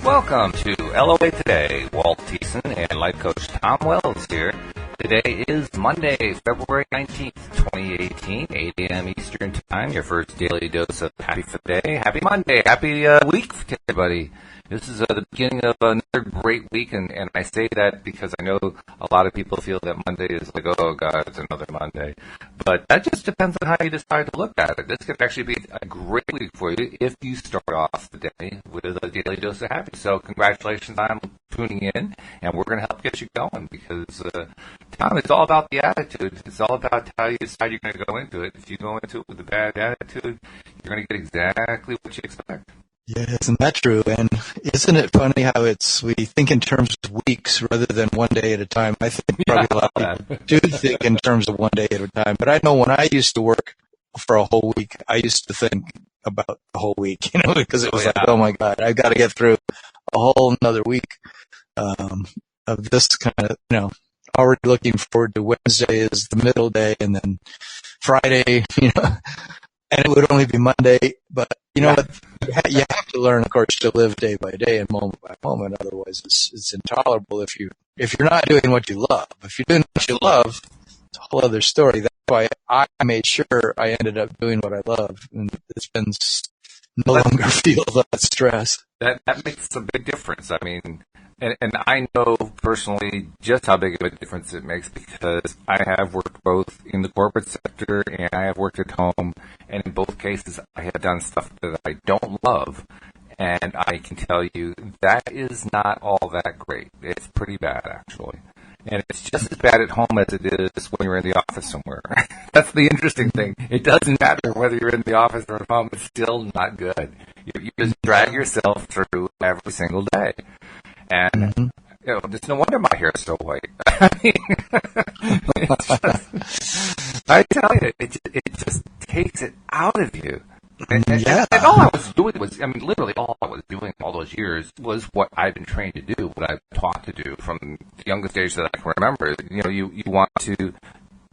Welcome to LOA Today. Walt Thiessen and life coach Tom Wells here. Today is Monday, February 19th, 2018, 8 a.m. Eastern Time. Your first daily dose of happy for the day. Happy Monday. Happy week to everybody. This is the beginning of another great week, and I say that because I know a lot of people feel that Monday is like, oh, God, it's another Monday. But that just depends on how you decide to look at it. This could actually be a great week for you if you start off the day with a daily dose of happy. So congratulations on tuning in, and we're going to help get you going because, Tom, it's all about the attitude. It's all about how you decide you're going to go into it. If you go into it with a bad attitude, you're going to get exactly what you expect. Yeah, isn't that true? And isn't it funny how we think in terms of weeks rather than one day at a time? I think probably a lot of people do think in terms of one day at a time. But I know when I used to work for a whole week, I used to think about the whole week, because it was like, oh my God, I've got to get through a whole another week of this kind of, already looking forward to Wednesday is the middle day and then Friday, and it would only be Monday, but you have to learn, of course, to live day by day and moment by moment. Otherwise, it's intolerable if you're not doing what you love. If you're doing what you love, it's a whole other story. That's why I made sure I ended up doing what I love, and it's been no longer feel that stress. That makes a big difference. I mean, and I know personally just how big of a difference it makes because I have worked both in the corporate sector and I have worked at home, and in both cases I have done stuff that I don't love, and I can tell you that is not all that great. It's pretty bad, actually. And it's just as bad at home as it is when you're in the office somewhere. That's the interesting thing. It doesn't matter whether you're in the office or at home. It's still not good. You just drag yourself through every single day. And, it's no wonder my hair is so white. I mean, I tell you, it just takes it out of you. And all I was doing was, literally all I was doing all those years was what I've been trained to do, what I've taught to do from the youngest age that I can remember. You want to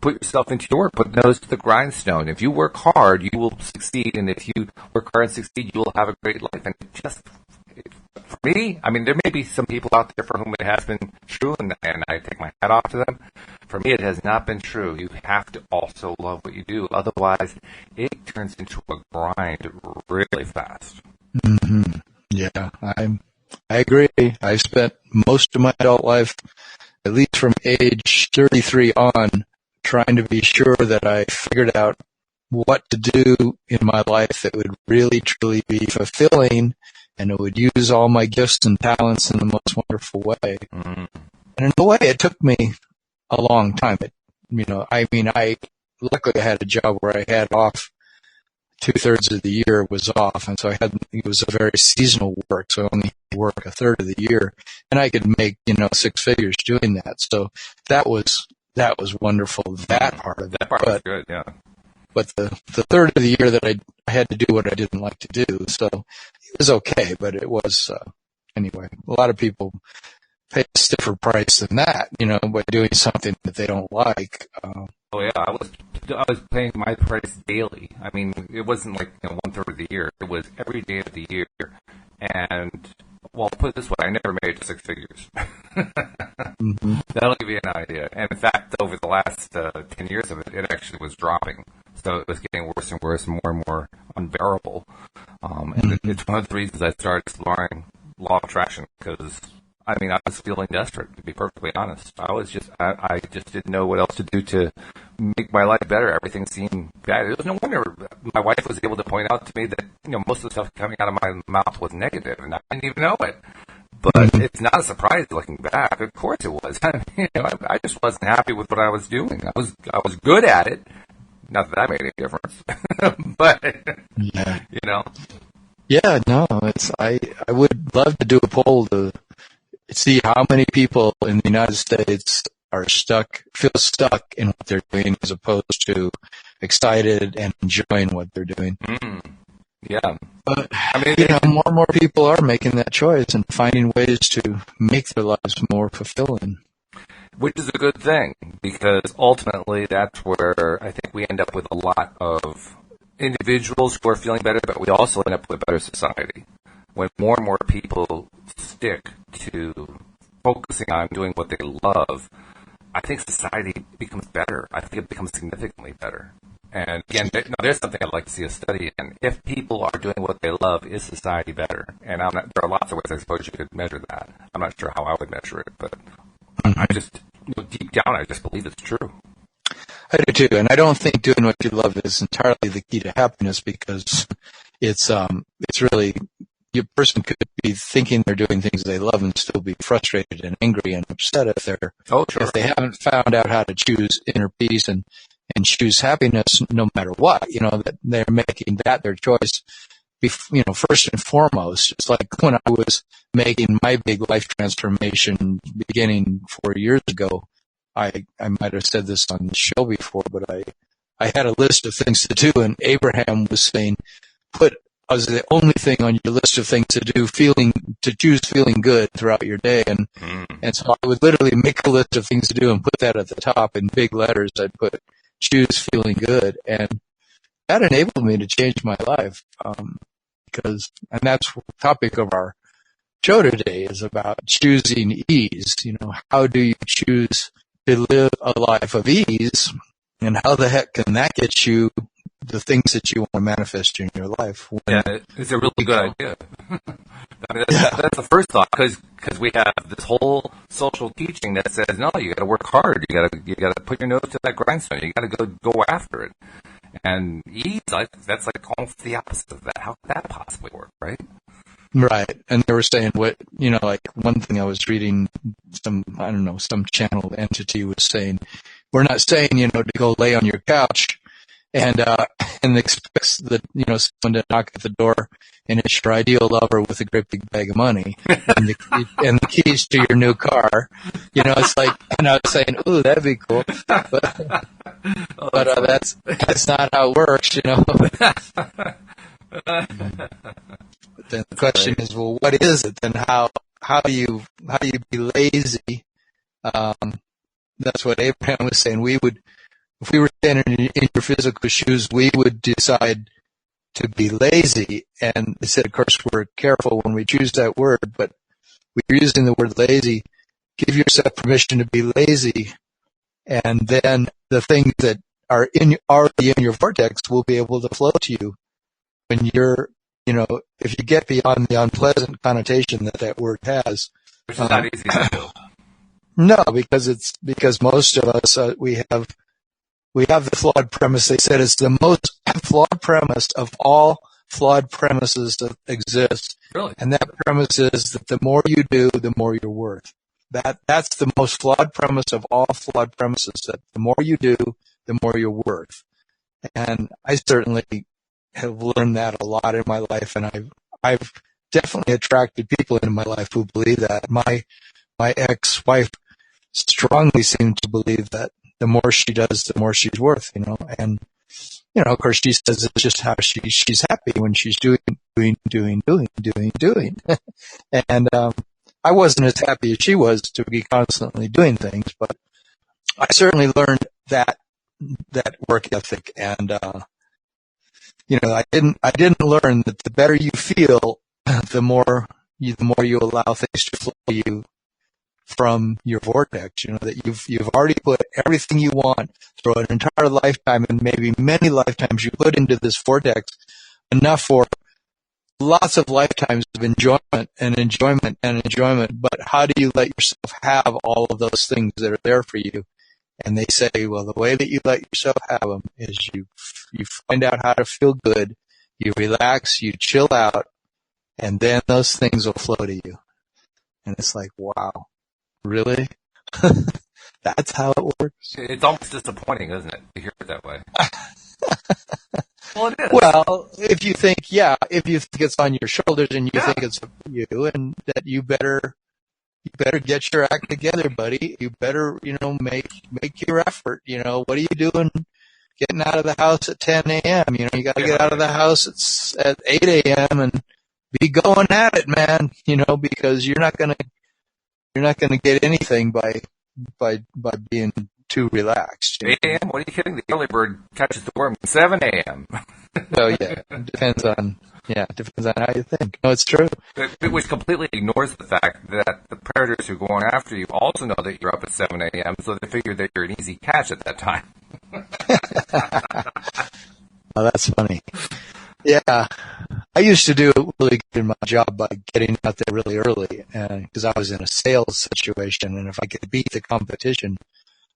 put yourself into your work, put nose to the grindstone. If you work hard, you will succeed, and if you work hard and succeed, you will have a great life. And for me, there may be some people out there for whom it has been true, and I take my hat off to them. For me, it has not been true. You have to also love what you do. Otherwise, it turns into a grind really fast. Mm-hmm. Yeah, I agree. I've spent most of my adult life, at least from age 33 on, trying to be sure that I figured out what to do in my life that would really, truly be fulfilling, and it would use all my gifts and talents in the most wonderful way. Mm-hmm. And in a way, it took me a long time. I luckily had a job where I had off 2/3 of the year was off, and so it was a very seasonal work, so I only work a third of the year, and I could make, 6 figures doing that. So that was wonderful, that part of it. That part was good, yeah. But the third of the year that I had to do what I didn't like to do, so it was okay, but it was, anyway, a lot of people pay a stiffer price than that, by doing something that they don't like. Oh yeah, I was paying my price daily. It wasn't like 1/3 of the year. It was every day of the year. And well, put it this way, I never made 6 figures. Mm-hmm. That'll give you an idea. And in fact, over the last 10 years of it, it actually was dropping. So it was getting worse and worse, more and more unbearable. And it's one of the reasons I started exploring law of attraction because I was feeling desperate, to be perfectly honest. I just didn't know what else to do to make my life better. Everything seemed bad. It was no wonder my wife was able to point out to me that, most of the stuff coming out of my mouth was negative, and I didn't even know it. But it's not a surprise looking back. Of course it was. I just wasn't happy with what I was doing. I was good at it. Not that that made any difference. But, yeah. Yeah, no, I would love to do a poll to see how many people in the United States feel stuck in what they're doing as opposed to excited and enjoying what they're doing. Mm. Yeah. But, more and more people are making that choice and finding ways to make their lives more fulfilling. Which is a good thing, because ultimately that's where I think we end up with a lot of individuals who are feeling better, but we also end up with a better society. When more and more people stick to focusing on doing what they love, I think society becomes better. I think it becomes significantly better. And again, there's something I'd like to see a study in. If people are doing what they love, is society better? And there are lots of ways I suppose you could measure that. I'm not sure how I would measure it, but I just, deep down, I just believe it's true. I do too, and I don't think doing what you love is entirely the key to happiness, because it's really, your person could be thinking they're doing things they love and still be frustrated and angry and upset if they haven't found out how to choose inner peace and choose happiness no matter what, that they're making that their choice, first and foremost. It's like when I was making my big life transformation beginning 4 years ago, I might have said this on the show before, but I had a list of things to do, and Abraham was saying, put as the only thing on your list of things to do, choose feeling good throughout your day. And so I would literally make a list of things to do and put that at the top in big letters. I'd put choose feeling good. And that enabled me to change my life. And that's the topic of our show today, is about choosing ease. How do you choose to live a life of ease, and how the heck can that get you the things that you want to manifest in your life? It's a really good idea. That's the first thought, because we have this whole social teaching that says, no, you got to work hard, you got to put your nose to that grindstone, you got to go after it. And ease, that's like almost the opposite of that. How could that possibly work, right? Right. And they were saying like one thing I was reading, some channel entity was saying, we're not saying, to go lay on your couch and expects that, someone to knock at the door and it's your ideal lover with a great big bag of money and the keys to your new car. It's like, and I was saying, ooh, that'd be cool. But that's not how it works, But then the question is, well, what is it? Then how do you be lazy? That's what Abraham was saying. If we were standing in your physical shoes, we would decide to be lazy. And they said, of course, we're careful when we choose that word, but we're using the word lazy. Give yourself permission to be lazy, and then the things that are already in your vortex will be able to flow to you when you're, if you get beyond the unpleasant connotation that word has. Which is not easy to do. No, because most of us, we have the flawed premise. They said it's the most flawed premise of all flawed premises that exist. Really? And that premise is that the more you do, the more you're worth. That's the most flawed premise of all flawed premises, that the more you do, the more you're worth. And I certainly have learned that a lot in my life, and I've definitely attracted people into my life who believe that. My ex-wife strongly seemed to believe that the more she does, the more she's worth, and, of course she says it's just how she's happy when she's doing. And, I wasn't as happy as she was to be constantly doing things, but I certainly learned that work ethic. And, I didn't learn that the better you feel, the more you allow things to flow you from your vortex. That you've already put everything you want through an entire lifetime, and maybe many lifetimes you put into this vortex, enough for lots of lifetimes of enjoyment and enjoyment and enjoyment. But how do you let yourself have all of those things that are there for you? And they say, well, the way that you let yourself have them is you find out how to feel good, you relax, you chill out, and then those things will flow to you. And it's like, wow, really? That's how it works? It's almost disappointing, isn't it, to hear it that way? Well, it is. Well, if you think it's on your shoulders and you think it's you, and that you better get your act together, buddy. You better, make your effort. What are you doing getting out of the house at 10 a.m.? You got to get out of the house at 8 a.m. and be going at it, man. Because you're not gonna get anything by being too relaxed. 8 a.m.? What are you kidding? The early bird catches the worm at 7 a.m. Well, yeah, depends on how you think. No, it's true. Which completely ignores the fact that the predators who are going after you also know that you're up at 7 a.m., so they figure that you're an easy catch at that time. Oh, that's funny. Yeah, I used to do really good in my job by getting out there really early, because I was in a sales situation, and if I could beat the competition,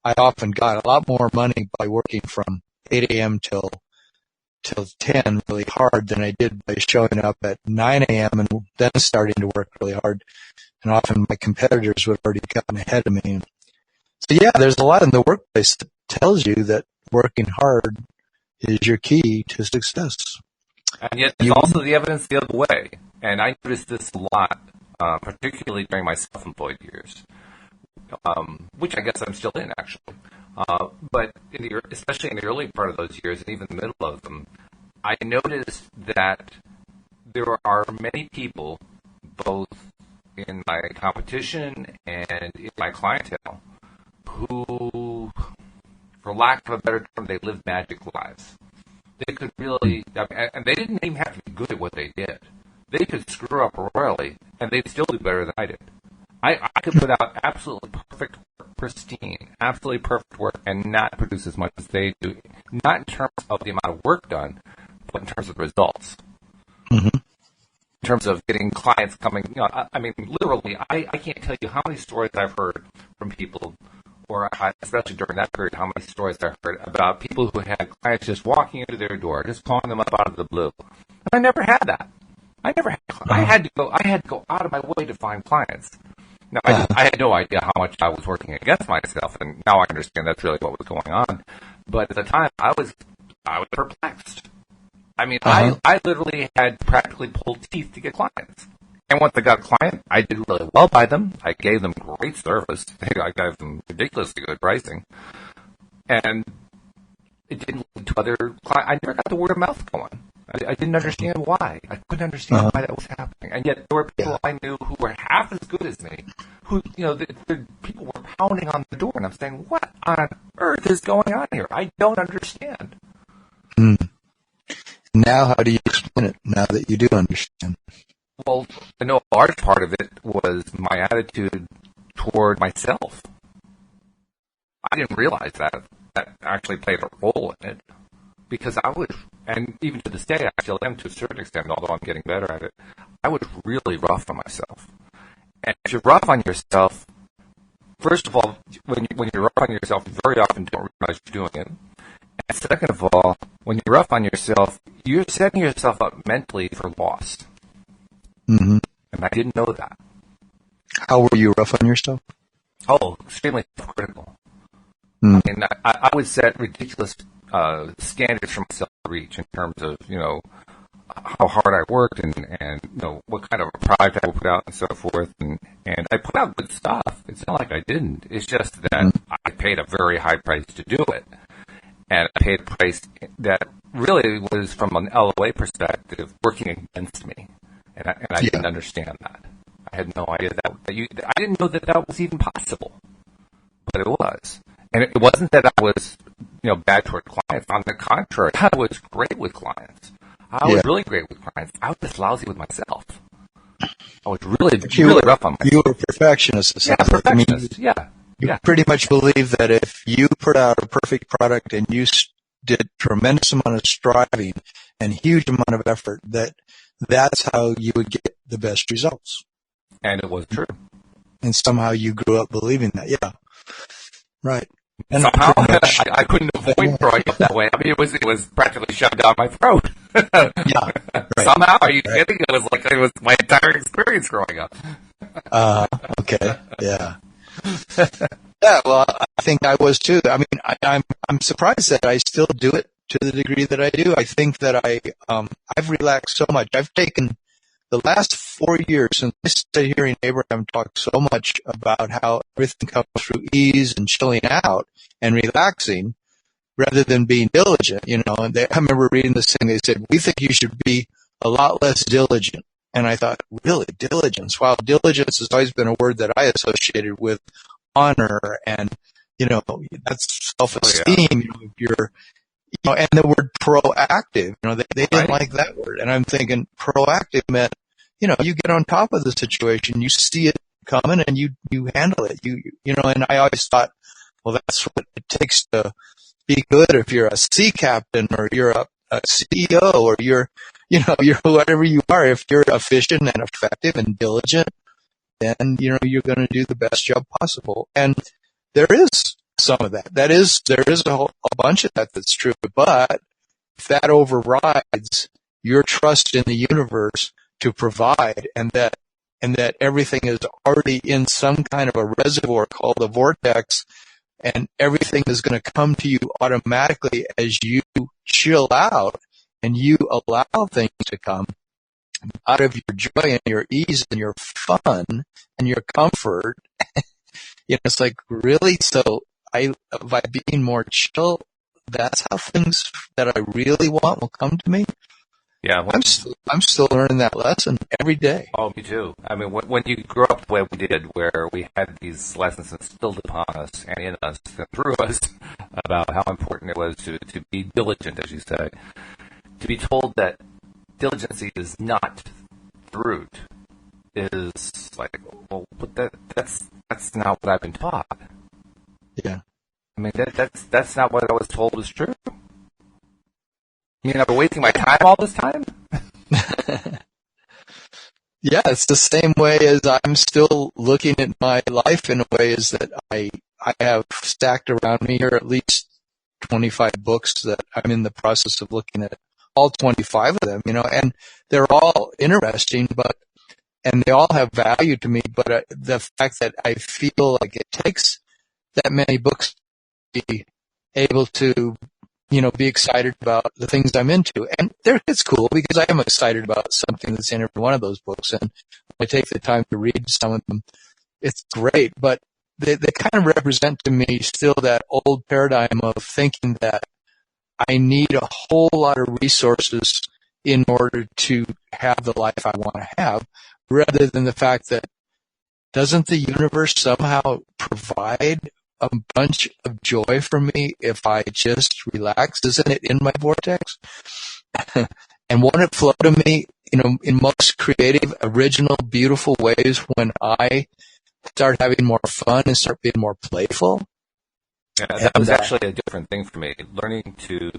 I often got a lot more money by working from 8 a.m. till 10 really hard than I did by showing up at 9 a.m. and then starting to work really hard. And often my competitors would have already gotten ahead of me. So yeah, there's a lot in the workplace that tells you that working hard is your key to success. And yet there's also the evidence the other way. And I noticed this a lot, particularly during my self-employed years, which I guess I'm still in, actually. But especially in the early part of those years, and even the middle of them, I noticed that there are many people, both in my competition and in my clientele, who, for lack of a better term, they live magic lives. They could really, and they didn't even have to be good at what they did. They could screw up royally, and they'd still do better than I did. I could put out absolutely perfect work, pristine, absolutely perfect work, and not produce as much as they do. Not in terms of the amount of work done, but in terms of results. Mm-hmm. In terms of getting clients coming, I mean, literally, I can't tell you how many stories I've heard from people, or especially during that period, how many stories I've heard about people who had clients just walking into their door, just calling them up out of the blue. And I never had that. I had to go out of my way to find clients. Now, I had no idea how much I was working against myself, and now I understand that's really what was going on. But at the time, I was perplexed. I mean, I literally had practically pulled teeth to get clients. And once I got a client, I did really well by them. I gave them great service. I gave them ridiculously good pricing. And it didn't lead to other clients. I never got the word of mouth going. I didn't understand why. I couldn't understand why that was happening. And yet there were people I knew who were half as good as me, who, the people were pounding on the door, and I'm saying, what on earth is going on here? I don't understand. Now, how do you explain it, now that you do understand? Well, I know a large part of it was my attitude toward myself. I didn't realize that actually played a role in it. Because I was, and even to this day, I still am to a certain extent, although I'm getting better at it, I was really rough on myself. And if you're rough on yourself, first of all, when you're rough on yourself, you very often don't realize you're doing it. And second of all, when you're rough on yourself, you're setting yourself up mentally for loss. Mm-hmm. And I didn't know that. How were you rough on yourself? Oh, extremely critical. I mean, I would set ridiculous standards for myself to reach in terms of, how hard I worked and what kind of a product I would put out and so forth. And I put out good stuff. It's not like I didn't. It's just that I paid a very high price to do it. And I paid a price that really was, from an LOA perspective, working against me. And I didn't understand that. I had no idea I didn't know that was even possible. But it was. And it wasn't that I was, bad toward clients. On the contrary, I was great with clients. I was really great with clients. I was just lousy with myself. I was really rough on myself. You were a perfectionist, essentially. Yeah, perfectionist. You pretty much believe that if you put out a perfect product and you did tremendous amount of striving and huge amount of effort, that's how you would get the best results. And it was true. And somehow you grew up believing that. Yeah. Right. And somehow I couldn't avoid growing up that way. I mean, it was practically shoved down my throat. Yeah. Right. Somehow, are you kidding? It was my entire experience growing up. Okay. Yeah. Yeah. Well, I think I was too. I mean, I'm surprised that I still do it to the degree that I do. I think that I've relaxed so much. I've taken the last 4 years since I started hearing Abraham talk so much about how everything comes through ease and chilling out and relaxing rather than being diligent, And I remember reading this thing. They said, we think you should be a lot less diligent. And I thought, really, diligence? Wow, diligence has always been a word that I associated with honor and, that's self-esteem. If you're, and the word proactive, they didn't like that word. And I'm thinking proactive meant, you get on top of the situation, you see it coming and you handle it. And I always thought, well, that's what it takes to be good. If you're a sea captain or you're a CEO or you're whatever you are, if you're efficient and effective and diligent, then, you're going to do the best job possible. And there is some of that. There is a bunch of that's true. But if that overrides your trust in the universe to provide, and that everything is already in some kind of a reservoir called a vortex, and everything is going to come to you automatically as you chill out and you allow things to come out of your joy and your ease and your fun and your comfort. It's like, really? So by being more chill, that's how things that I really want will come to me? Yeah. I'm still learning that lesson every day. Oh, me too. I mean, when you grow up the way we did, where we had these lessons instilled upon us and in us and through us about how important it was to be diligent, as you say, to be told that diligency is not fruit is like, well, but that's not what I've been taught. Yeah. I mean, that's not what I was told was true. I've been wasting my time all this time? Yeah, it's the same way as I'm still looking at my life in ways that I have stacked around me here at least 25 books that I'm in the process of looking at, all 25 of them, and they're all interesting, and they all have value to me, but the fact that I feel like it takes that many books to be able to be excited about the things I'm into. And it's cool because I am excited about something that's in every one of those books. And I take the time to read some of them. It's great, but they kind of represent to me still that old paradigm of thinking that I need a whole lot of resources in order to have the life I want to have, rather than the fact that doesn't the universe somehow provide a bunch of joy for me if I just relax? Isn't it in my vortex? And won't it flow to me, in most creative, original, beautiful ways when I start having more fun and start being more playful? Yeah, that was actually a different thing for me. Learning to,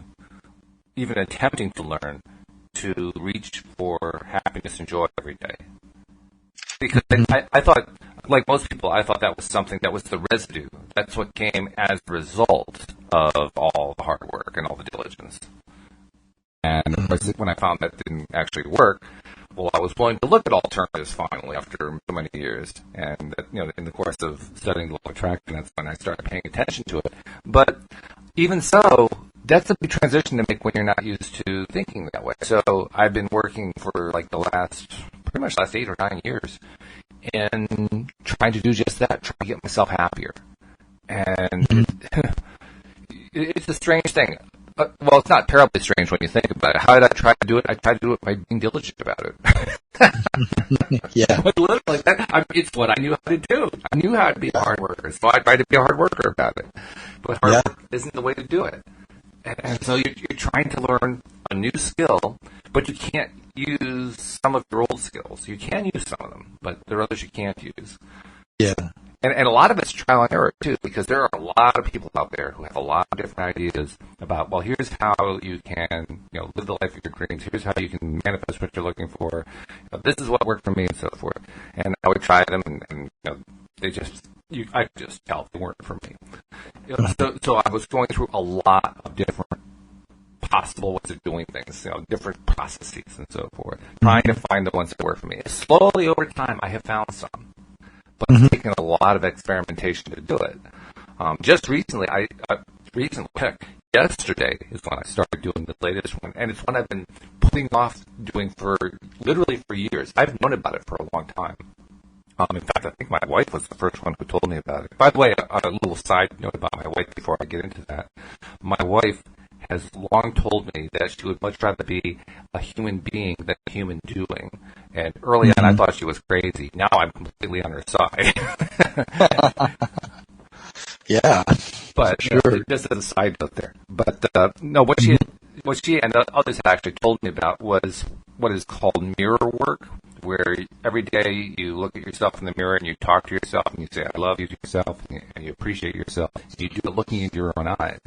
even attempting to learn, to reach for happiness and joy every day. Because I thought, like most people, I thought that was something that was the residue. That's what came as a result of all the hard work and all the diligence. And of course, when I found that didn't actually work, well, I was willing to look at alternatives finally after so many years. And, in the course of studying the law of attraction, that's when I started paying attention to it. But even so, that's a big transition to make when you're not used to thinking that way. So I've been working for like pretty much the last 8 or 9 years, and trying to do just that, trying to get myself happier. And it's a strange thing. Well, it's not terribly strange when you think about it. How did I try to do it? I tried to do it by being diligent about it. Yeah. But literally, it's what I knew how to do. I knew how to be a hard worker, so I tried to be a hard worker about it. But hard work isn't the way to do it. And so you're trying to learn a new skill, but you can't use some of your old skills. You can use some of them, but there are others you can't use. Yeah. And a lot of it's trial and error, too, because there are a lot of people out there who have a lot of different ideas about, well, here's how you can, live the life of your dreams. Here's how you can manifest what you're looking for. This is what worked for me and so forth. And I would try them, and I could just tell they weren't for me. So I was going through a lot of different possible ways of doing things, different processes and so forth, trying to find the ones that work for me. Slowly over time, I have found some. But it's taken a lot of experimentation to do it. Just recently, yesterday is when I started doing the latest one, and it's one I've been putting off doing for years. I've known about it for a long time. In fact, I think my wife was the first one who told me about it. By the way, a little side note about my wife before I get into that. My wife has long told me that she would much rather be a human being than a human doing. And early on, I thought she was crazy. Now I'm completely on her side. Yeah. But Sure. just as a side note there. But no, what she and others had actually told me about was what is called mirror work, where every day you look at yourself in the mirror and you talk to yourself and you say, "I love you" to yourself, and you appreciate yourself. You do it looking into your own eyes.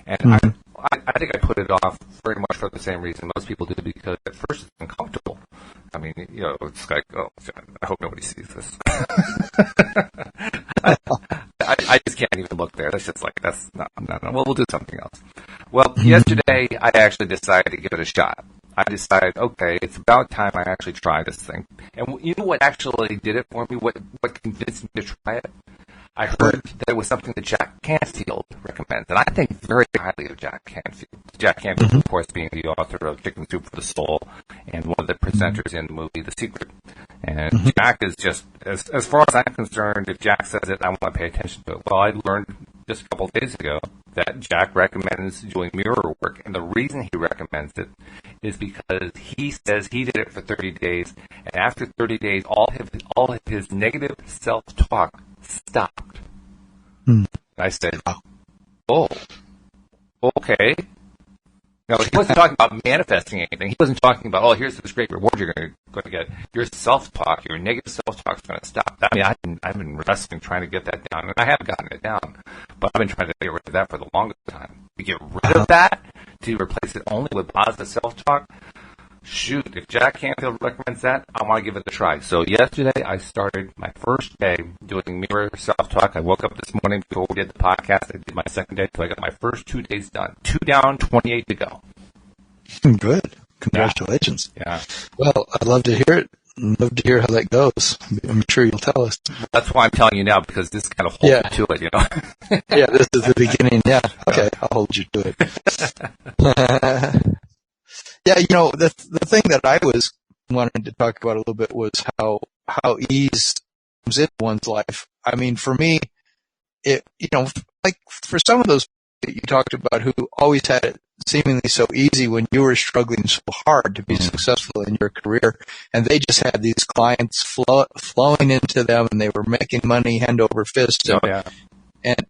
And I think I put it off very much for the same reason most people do, because at first it's uncomfortable. I mean, it's like, oh, I hope nobody sees this. I just can't even look there. That's just like, that's not. Well, we'll do something else. Well, yesterday I actually decided to give it a shot. I decided, okay, it's about time I actually try this thing. And you know what actually did it for me? What convinced me to try it? I heard that it was something that Jack Canfield recommends, and I think very highly of Jack Canfield. Jack Canfield, of course, being the author of Chicken Soup for the Soul and one of the presenters in the movie The Secret. And Jack is just, as far as I'm concerned, if Jack says it, I want to pay attention to it. Well, I learned just a couple of days ago that Jack recommends doing mirror work, and the reason he recommends it is because he says he did it for 30 days, and after 30 days, all of his negative self-talk stopped. And I said, "Oh, okay." No, he wasn't talking about manifesting anything. He wasn't talking about, oh, here's this great reward you're going to get. Your self-talk, your negative self-talk is going to stop. I mean, I've been wrestling trying to get that down, and I haven't gotten it down, but I've been trying to get rid of that for the longest time. To get rid of that, to replace it only with positive self-talk, shoot, if Jack Canfield recommends that, I want to give it a try. So yesterday, I started my first day doing mirror self-talk. I woke up this morning before we did the podcast. I did my second day, so I got my first 2 days done. 2 down, 28 to go. Good. Congratulations. Yeah. Well, I'd love to hear it. I'd love to hear how that goes. I'm sure you'll tell us. That's why I'm telling you now, because this kind of holds me to it, Yeah, this is the beginning. Yeah. Okay, I'll hold you to it. Yeah, the thing that I was wanting to talk about a little bit was how ease comes into one's life. I mean, for me, like for some of those that you talked about who always had it seemingly so easy when you were struggling so hard to be successful in your career, and they just had these clients flowing into them, and they were making money hand over fist. And that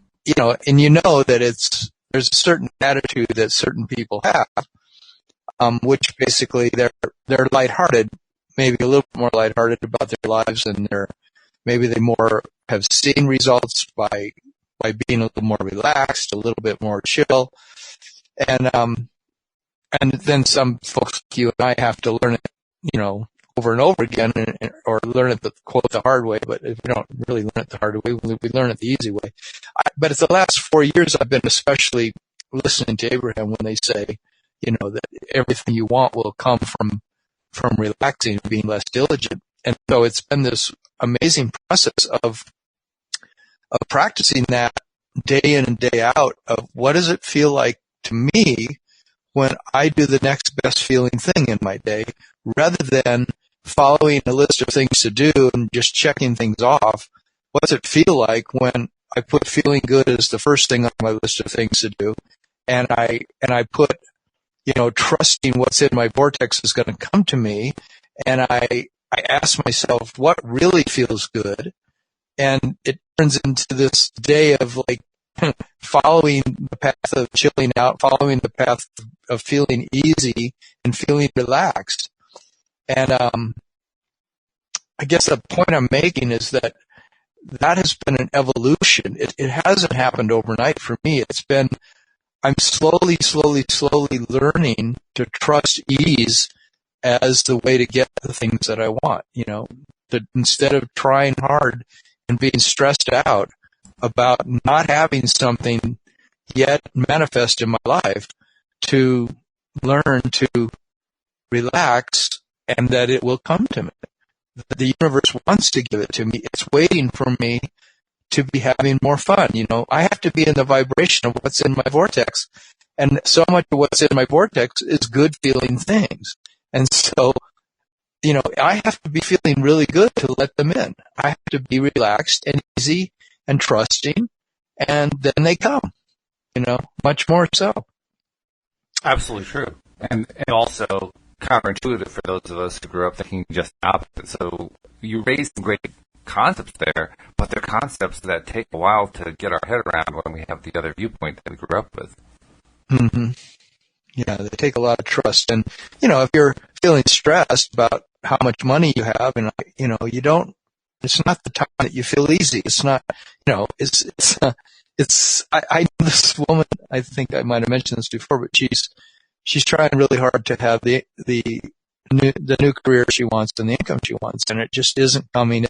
there's a certain attitude that certain people have. Which basically they're lighthearted, maybe a little bit more lighthearted about their lives, and maybe they more have seen results by being a little more relaxed, a little bit more chill, and then some folks like you and I have to learn it, over and over again, or learn it the hard way. But if we don't really learn it the hard way, we learn it the easy way. But it's the last 4 years I've been especially listening to Abraham when they say, that everything you want will come from relaxing and being less diligent. And so it's been this amazing process of practicing that day in and day out of what does it feel like to me when I do the next best feeling thing in my day, rather than following a list of things to do and just checking things off. What does it feel like when I put feeling good as the first thing on my list of things to do, and I put trusting what's in my vortex is going to come to me, and I ask myself what really feels good, and it turns into this day of like following the path of chilling out, following the path of feeling easy and feeling relaxed. And I guess the point I'm making is that has been an evolution. It hasn't happened overnight for me. I'm slowly learning to trust ease as the way to get the things that I want, that instead of trying hard and being stressed out about not having something yet manifest in my life, to learn to relax and that it will come to me. The universe wants to give it to me. It's waiting for me to be having more fun. I have to be in the vibration of what's in my vortex. And so much of what's in my vortex is good feeling things. And so, I have to be feeling really good to let them in. I have to be relaxed and easy and trusting, and then they come, much more so. Absolutely true. And also counterintuitive for those of us who grew up thinking just the opposite. So you raised some great concepts there, but they're concepts that take a while to get our head around when we have the other viewpoint that we grew up with. Mm-hmm. Yeah, they take a lot of trust. And, if you're feeling stressed about how much money you have, and, it's not the time that you feel easy. It's not, I know this woman, I think I might have mentioned this before, but she's trying really hard to have the new career she wants and the income she wants, and it just isn't coming.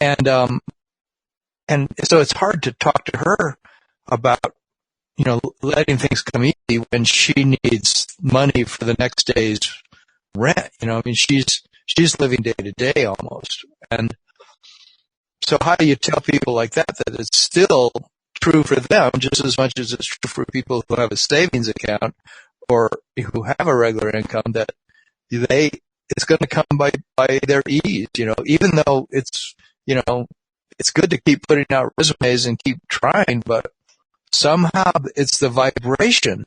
And so it's hard to talk to her about, letting things come easy when she needs money for the next day's rent. She's living day to day almost. And so how do you tell people like that it's still true for them just as much as it's true for people who have a savings account or who have a regular income, that it's going to come by their ease, even though it's good to keep putting out resumes and keep trying, but somehow it's the vibration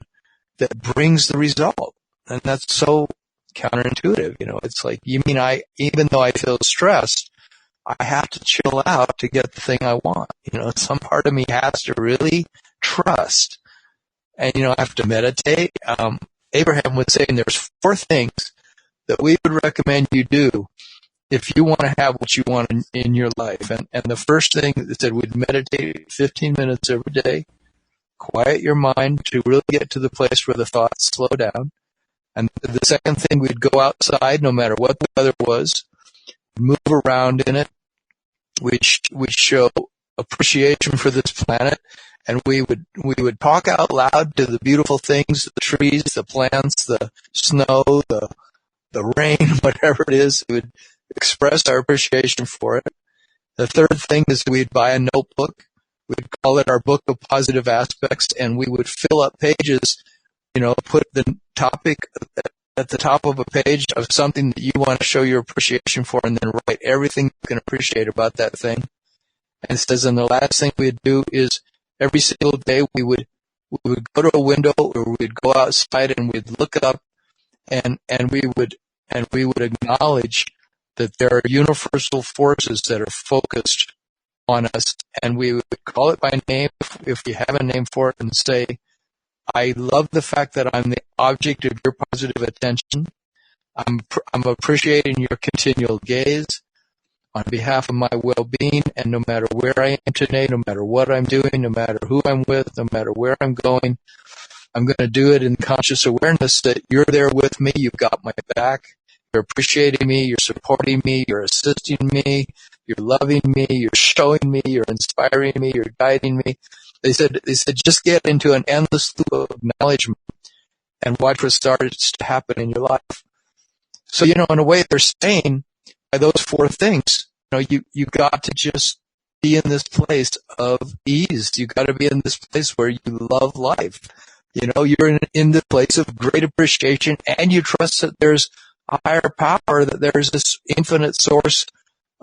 that brings the result. And that's so counterintuitive. It's like, you mean even though I feel stressed, I have to chill out to get the thing I want. Some part of me has to really trust. And, I have to meditate. Abraham was saying there's 4 things that we would recommend you do if you want to have what you want in your life. And the first thing that said we'd meditate 15 minutes every day, quiet your mind to really get to the place where the thoughts slow down. And the second thing, we'd go outside no matter what the weather was, move around in it. We'd show appreciation for this planet, and we would talk out loud to the beautiful things, the trees, the plants, the snow, the rain, whatever it is. We would express our appreciation for it. The third thing is we'd buy a notebook. We'd call it our book of positive aspects, and we would fill up pages, put the topic at the top of a page of something that you want to show your appreciation for, and then write everything you can appreciate about that thing. And it says, and the last thing we'd do is every single day we would go to a window, or we'd go outside and we'd look up, and we would acknowledge that there are universal forces that are focused on us, and we would call it by name if you have a name for it, and say, I love the fact that I'm the object of your positive attention. I'm appreciating your continual gaze on behalf of my well-being, and no matter where I am today, no matter what I'm doing, no matter who I'm with, no matter where I'm going, I'm going to do it in conscious awareness that you're there with me, you've got my back, you're appreciating me, you're supporting me, you're assisting me, you're loving me, you're showing me, you're inspiring me, you're guiding me. They said, just get into an endless loop of acknowledgement and watch what starts to happen in your life. So, in a way, they're saying by those 4 things, you got to just be in this place of ease. You got to be in this place where you love life. You're in the place of great appreciation, and you trust that there's a higher power, that there's this infinite source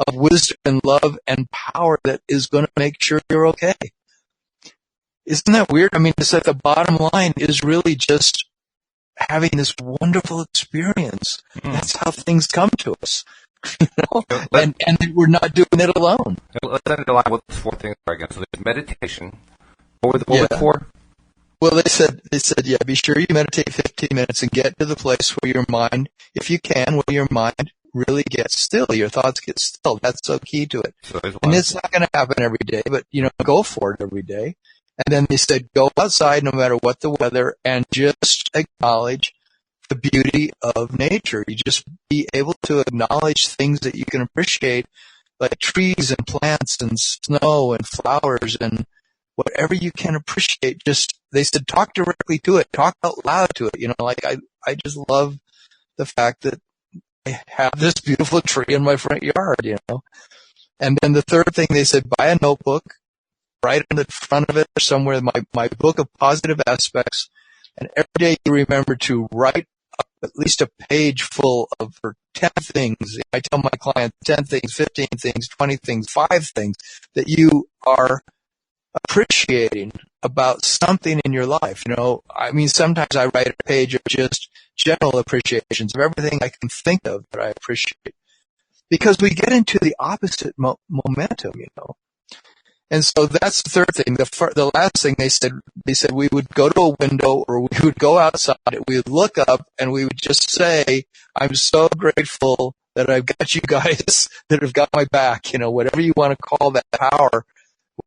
of wisdom and love and power that is going to make sure you're okay. Isn't that weird? I mean, it's like the bottom line is really just having this wonderful experience. That's how things come to us. And we're not doing it alone. Let's underline what the 4 things are again. So there's meditation. What were the 4? Well, they said, yeah, be sure you meditate 15 minutes and get to the place where your mind, if you can, where your mind really gets still, your thoughts get still. That's so key to it. So and it's not going to happen every day, but, go for it every day. And then they said, go outside no matter what the weather, and just acknowledge the beauty of nature. You just be able to acknowledge things that you can appreciate, like trees and plants and snow and flowers and whatever you can appreciate. They said, talk directly to it, talk out loud to it. I just love the fact that I have this beautiful tree in my front yard, And then the third thing they said, buy a notebook, write in the front of it or somewhere my book of positive aspects, and every day you remember to write at least a page full of 10 things. I tell my clients 10 things, 15 things, 20 things, 5 things that you are appreciating about something in your life. Sometimes I write a page of just general appreciations of everything I can think of that I appreciate. because we get into the opposite momentum, And so that's the third thing. The last thing they said we would go to a window or we would go outside, we would look up and we would just say, I'm so grateful that I've got you guys that have got my back, whatever you want to call that power.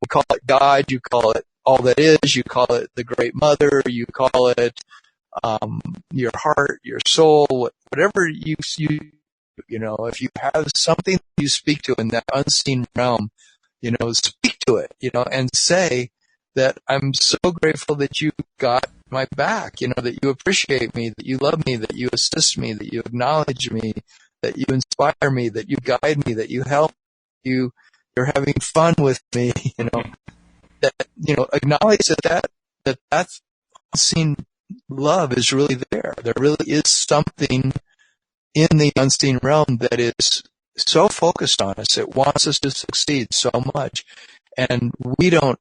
We call it God, you call it all that is, you call it the great mother, you call it, your heart, your soul, whatever if you have something you speak to in that unseen realm, speak to it, and say that I'm so grateful that you got my back, that you appreciate me, that you love me, that you assist me, that you acknowledge me, that you inspire me, that you guide me, that you help, you're having fun with me, that, acknowledge that's unseen love is really there. There really is something in the unseen realm that is so focused on us. It wants us to succeed so much. And we don't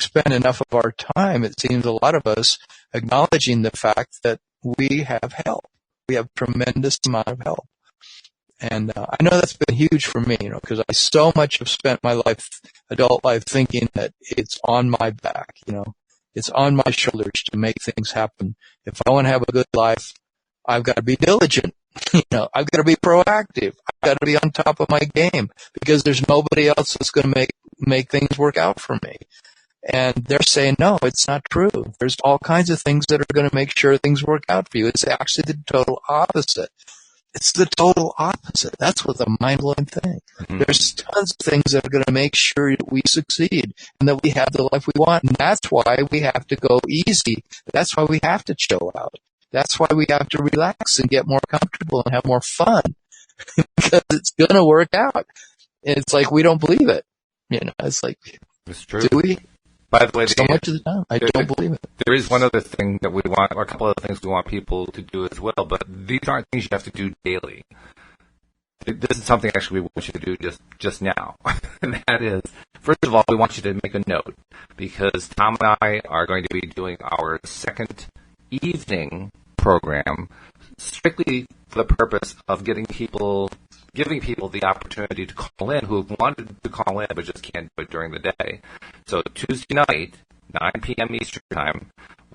spend enough of our time, it seems a lot of us, acknowledging the fact that we have help. We have tremendous amount of help. And I know that's been huge for me, because I so much have spent my adult life thinking that it's on my back, it's on my shoulders to make things happen. If I want to have a good life, I've got to be diligent. I've got to be proactive. I've got to be on top of my game because there's nobody else that's going to make things work out for me. And they're saying, no, it's not true. There's all kinds of things that are going to make sure things work out for you. It's actually the total opposite. It's the total opposite. That's what the mind-blowing thing. Mm-hmm. There's tons of things that are going to make sure that we succeed and that we have the life we want. And that's why we have to go easy. That's why we have to chill out. That's why we have to relax and get more comfortable and have more fun because it's going to work out. And it's like we don't believe it. It's like, it's true. Do we? By the way, so much of the time, I don't believe it. There is one other thing that we want, or a couple of things we want people to do as well, but these aren't things you have to do daily. This is something actually we want you to do just now. And that is, first of all, we want you to make a note because Tom and I are going to be doing our second evening program strictly for the purpose of giving people the opportunity to call in who have wanted to call in but just can't do it during the day. So Tuesday night, 9 p.m. Eastern Time,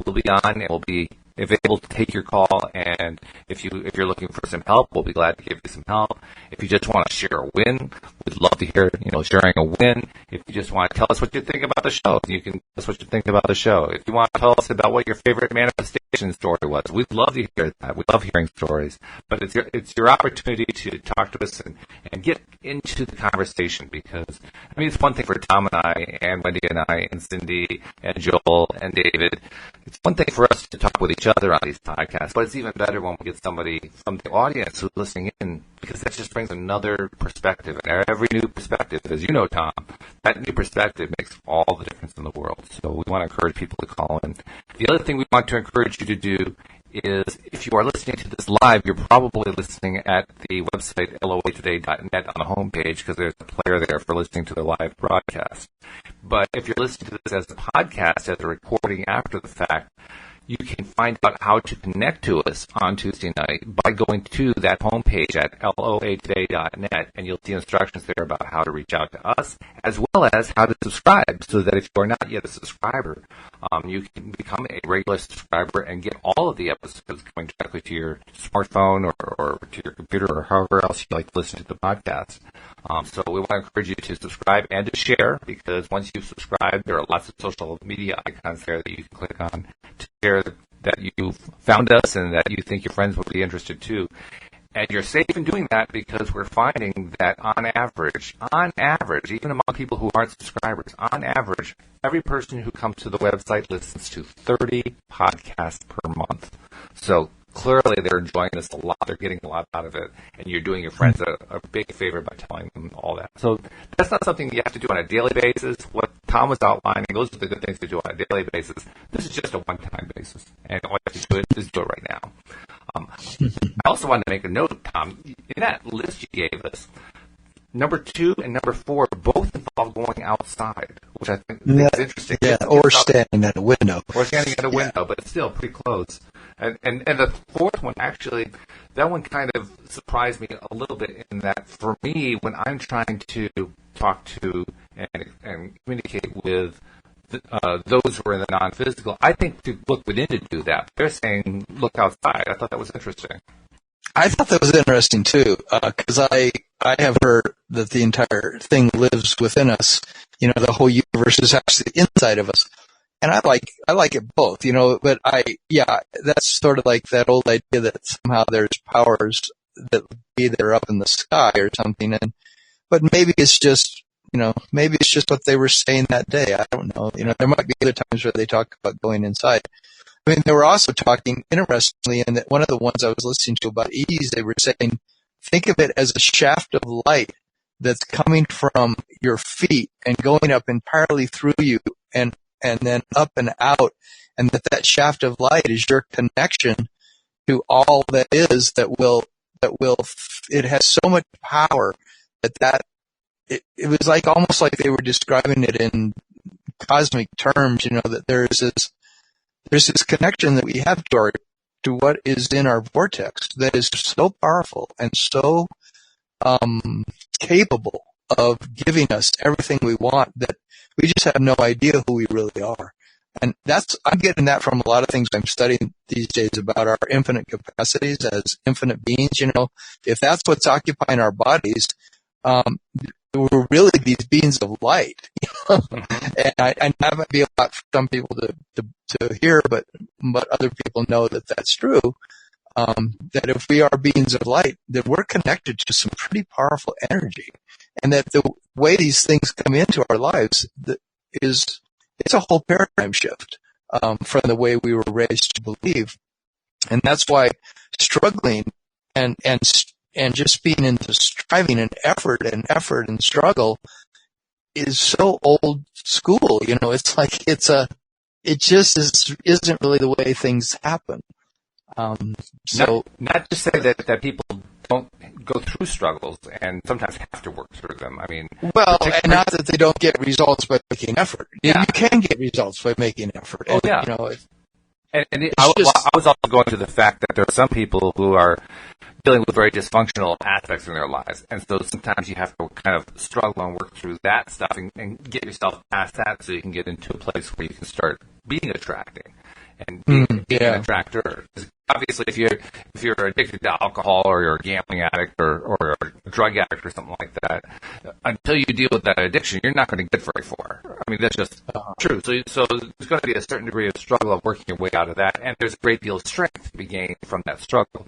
we'll be on and we'll be available to take your call. And if you're looking for some help, we'll be glad to give you some help. If you just want to share a win, we'd love to hear sharing a win. If you just want to tell us what you think about the show, you can tell us what you think about the show. If you want to tell us about what your favorite manifestation story was, we'd love to hear that. We love hearing stories. But it's your opportunity to talk to us and get into the conversation because, it's one thing for Tom and I and Wendy and I and Cindy and Joel and David. It's one thing for us to talk with each other on these podcasts, but it's even better when we get somebody from the audience who's listening in because that just brings another perspective. And every new perspective, as you know, Tom, that new perspective makes all the difference in the world. So we want to encourage people to call in. The other thing we want to encourage you to do is if you are listening to this live, you're probably listening at the website loatoday.net on the homepage because there's a player there for listening to the live broadcast. But if you're listening to this as a podcast, as a recording after the fact, you can find out how to connect to us on Tuesday night by going to that homepage at loatoday.net, and you'll see instructions there about how to reach out to us, as well as how to subscribe, so that if you are not yet a subscriber, you can become a regular subscriber and get all of the episodes coming directly to your smartphone or to your computer or however else you like to listen to the podcast. So we want to encourage you to subscribe and to share, because once you subscribe, there are lots of social media icons there that you can click on to share that you found us and that you think your friends will be interested too. And you're safe in doing that because we're finding that on average, even among people who aren't subscribers, on average, every person who comes to the website listens to 30 podcasts per month. So clearly they're enjoying this a lot. They're getting a lot out of it. And you're doing your friends a big favor by telling them all that. So that's not something you have to do on a daily basis. What Tom was outlining, those are the good things to do on a daily basis. This is just a one-time basis. And all you have to do is do it right now. I also wanted to make a note, Tom, in that list you gave us, number 2 and number 4 both involve going outside, which I think is interesting. Yeah, or standing at a window. Or standing at a window, but it's still pretty close. And the fourth one, actually, that one kind of surprised me a little bit in that, for me, when I'm trying to talk to and communicate with those who are in the non-physical, I think to look within to do that. They're saying look outside. I thought that was interesting. I thought that was interesting too, because I have heard that the entire thing lives within us. You know, the whole universe is actually inside of us, and I like it both. You know, but that's sort of like that old idea that somehow there's powers that be there up in the sky or something, but maybe it's just what they were saying that day. I don't know. You know, there might be other times where they talk about going inside. I mean, they were also talking, interestingly, and that one of the ones I was listening to about ease, they were saying, think of it as a shaft of light that's coming from your feet and going up entirely through you and then up and out, and that shaft of light is your connection to all that is it has so much power it was like almost like they were describing it in cosmic terms, you know, that there's this connection that we have to what is in our vortex that is so powerful and so capable of giving us everything we want that we just have no idea who we really are. And I'm getting that from a lot of things I'm studying these days about our infinite capacities as infinite beings. You know, if that's what's occupying our bodies, we're really these beings of light. And that might be a lot for some people to hear, but other people know that that's true. That if we are beings of light, that we're connected to some pretty powerful energy, and that the way these things come into our lives it's a whole paradigm shift from the way we were raised to believe, and that's why struggling and just being into striving and effort and struggle is so old school. You know, it's like it just isn't really the way things happen. Not to say that people don't go through struggles and sometimes have to work through them. I mean, and not that they don't get results by making effort. Yeah. You can get results by making effort. Oh, yeah. You know, I was also going to the fact that there are some people who are dealing with very dysfunctional aspects in their lives, and so sometimes you have to kind of struggle and work through that stuff and get yourself past that so you can get into a place where you can start being attracting and being an attractor. Obviously, if you're addicted to alcohol or you're a gambling addict or a drug addict or something like that, until you deal with that addiction, you're not going to get very far. I mean, that's just true. So there's going to be a certain degree of struggle of working your way out of that, and there's a great deal of strength to be gained from that struggle.